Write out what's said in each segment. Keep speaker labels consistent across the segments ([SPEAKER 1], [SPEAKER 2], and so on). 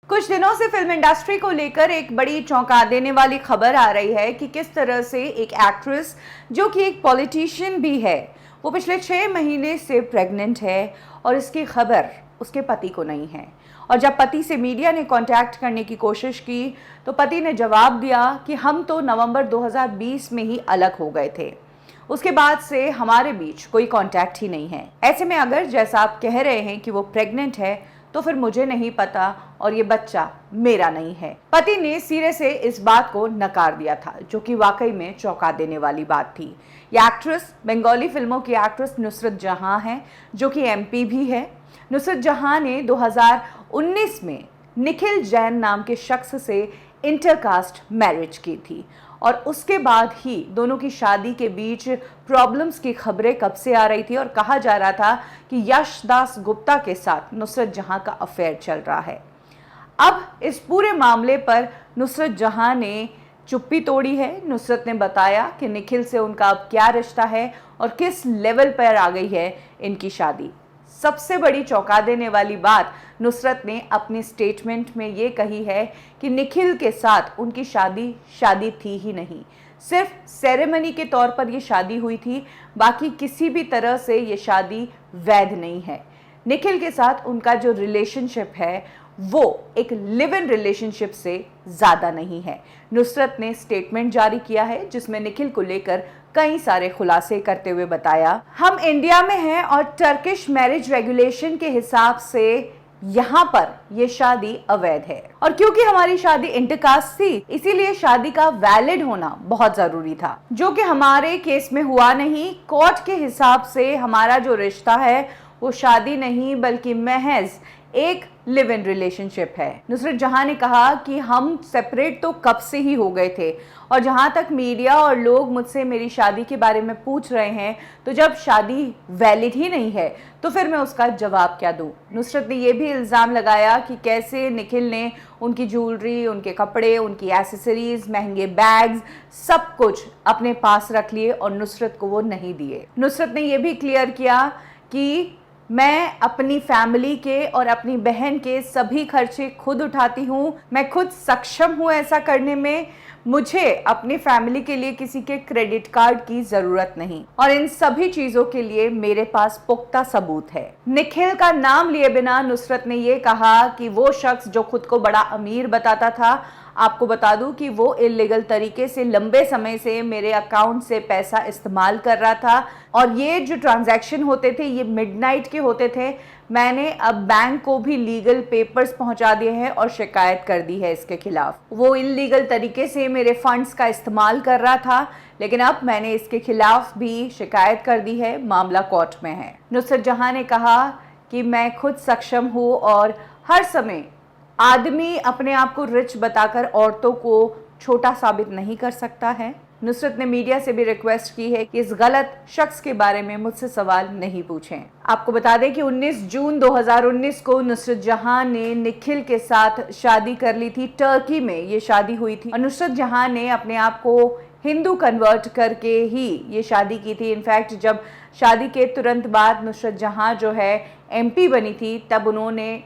[SPEAKER 1] कुछ दिनों से फिल्म इंडस्ट्री को लेकर एक बड़ी चौंका देने वाली खबर आ रही है कि किस तरह से एक एक्ट्रेस जो कि एक पॉलिटिशियन भी है, वो पिछले 6 महीने से प्रेग्नेंट है और इसकी खबर उसके पति को नहीं है। और जब पति से मीडिया ने कांटेक्ट करने की कोशिश की तो पति ने जवाब दिया कि हम तो नवंबर 2020 में ही अलग हो गए थे, उसके बाद से हमारे बीच कोई कांटेक्ट ही नहीं है। ऐसे में अगर जैसा आप कह रहे हैं कि वो प्रेग्नेंट है तो फिर मुझे नहीं पता और ये बच्चा मेरा नहीं है। पति ने सिरे से इस बात को नकार दिया था, जो कि वाकई में चौंका देने वाली बात थी। ये एक्ट्रेस बंगाली फिल्मों की एक्ट्रेस नुसरत जहां है, जो कि एमपी भी है। नुसरत जहां ने 2019 में निखिल जैन नाम के शख्स से इंटरकास्ट मैरिज की थी और उसके बाद ही दोनों की शादी के बीच प्रॉब्लम्स की खबरें कब से आ रही थी और कहा जा रहा था कि यशदास गुप्ता के साथ नुसरत जहां का अफेयर चल रहा है। अब इस पूरे मामले पर नुसरत जहां ने चुप्पी तोड़ी है। नुसरत ने बताया कि निखिल से उनका अब क्या रिश्ता है और किस लेवल पर आ गई है इनकी शादी। सबसे बड़ी चौंका देने वाली बात नुसरत ने अपनी स्टेटमेंट में ये कही है कि निखिल के साथ उनकी शादी थी ही नहीं, सिर्फ सेरेमनी के तौर पर ये शादी हुई थी, बाकी किसी भी तरह से ये शादी वैध नहीं है। निखिल के साथ उनका जो रिलेशनशिप है वो एक लिव इन रिलेशनशिप से ज़्यादा नहीं है। नुसरत ने स्टेटमेंट जारी किया है जिसमें निखिल को लेकर कई सारे खुलासे करते हुए बताया, हम इंडिया में हैं और टर्किश मैरिज रेगुलेशन के हिसाब से यहाँ पर ये शादी अवैध है और क्योंकि हमारी शादी इंटरकास्ट थी इसीलिए शादी का वैलिड होना बहुत जरूरी था, जो कि हमारे केस में हुआ नहीं। कोर्ट के हिसाब से हमारा जो रिश्ता है वो शादी नहीं बल्कि महज एक लिव इन रिलेशनशिप है। नुसरत जहां ने कहा कि हम सेपरेट तो कब से ही हो गए थे और जहां तक मीडिया और लोग मुझसे मेरी शादी के बारे में पूछ रहे हैं तो जब शादी वैलिड ही नहीं है तो फिर मैं उसका जवाब क्या दूं। नुसरत ने यह भी इल्ज़ाम लगाया कि कैसे निखिल ने उनकी ज्वेलरी, उनके कपड़े, उनकी एसेसरीज, महंगे बैग्स सब कुछ अपने पास रख लिए और नुसरत को वो नहीं दिए। नुसरत ने यह भी क्लियर किया कि मैं अपनी फैमिली के और अपनी बहन के सभी खर्चे खुद उठाती हूँ, मैं खुद सक्षम हूँ ऐसा करने में, मुझे अपनी फैमिली के लिए किसी के क्रेडिट कार्ड की ज़रूरत नहीं और इन सभी चीज़ों के लिए मेरे पास पुख्ता सबूत है। निखिल का नाम लिए बिना नुसरत ने ये कहा कि वो शख्स जो खुद को बड़ा अमीर बताता था, आपको बता दूं कि वो इल्लीगल तरीके से लंबे समय से मेरे अकाउंट से पैसा इस्तेमाल कर रहा था और ये जो ट्रांजैक्शन होते थे ये मिडनाइट के होते थे। मैंने अब बैंक को भी लीगल पेपर्स पहुंचा दिए हैं और शिकायत कर दी है इसके खिलाफ। वो इल्लीगल तरीके से मेरे फंड्स का इस्तेमाल कर रहा था, लेकिन अब मैंने इसके खिलाफ भी शिकायत कर दी है, मामला कोर्ट में है। नुसरत जहां ने कहा कि मैं खुद सक्षम हूँ और हर समय आदमी अपने आप को रिच बताकर औरतों को छोटा साबित नहीं कर सकता है। नुसरत ने मीडिया से भी रिक्वेस्ट की है कि इस गलत शख्स के बारे में मुझसे सवाल नहीं पूछें। आपको बता दें कि 19 जून 2019 को नुसरत जहां ने निखिल के साथ शादी कर ली थी। टर्की में ये शादी हुई थी और नुसरत जहां ने अपने आप को हिंदू कन्वर्ट करके ही ये शादी की थी। इनफैक्ट जब शादी के तुरंत बाद नुसरत जहां जो है एमपी बनी थी तब उन्होंने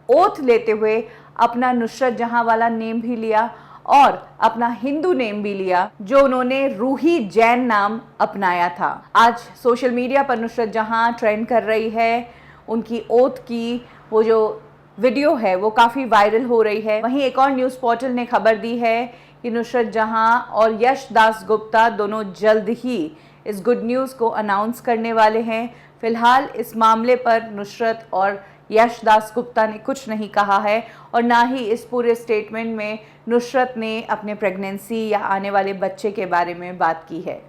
[SPEAKER 1] ओथ लेते हुए अपना नुसरत जहां वाला नेम भी लिया और अपना हिंदू नेम भी लिया, जो उन्होंने रूही जैन नाम अपनाया था। आज सोशल मीडिया पर नुसरत जहां ट्रेंड कर रही है। उनकी ओथ की वो जो वीडियो है वो काफ़ी वायरल हो रही है। वहीं एक और न्यूज़ पोर्टल ने खबर दी है कि नुसरत जहां और यशदास गुप्ता दोनों जल्द ही इस गुड न्यूज़ को अनाउंस करने वाले हैं। फिलहाल इस मामले पर नुसरत और यशदास गुप्ता ने कुछ नहीं कहा है और ना ही इस पूरे स्टेटमेंट में नुसरत ने अपने प्रेगनेंसी या आने वाले बच्चे के बारे में बात की है।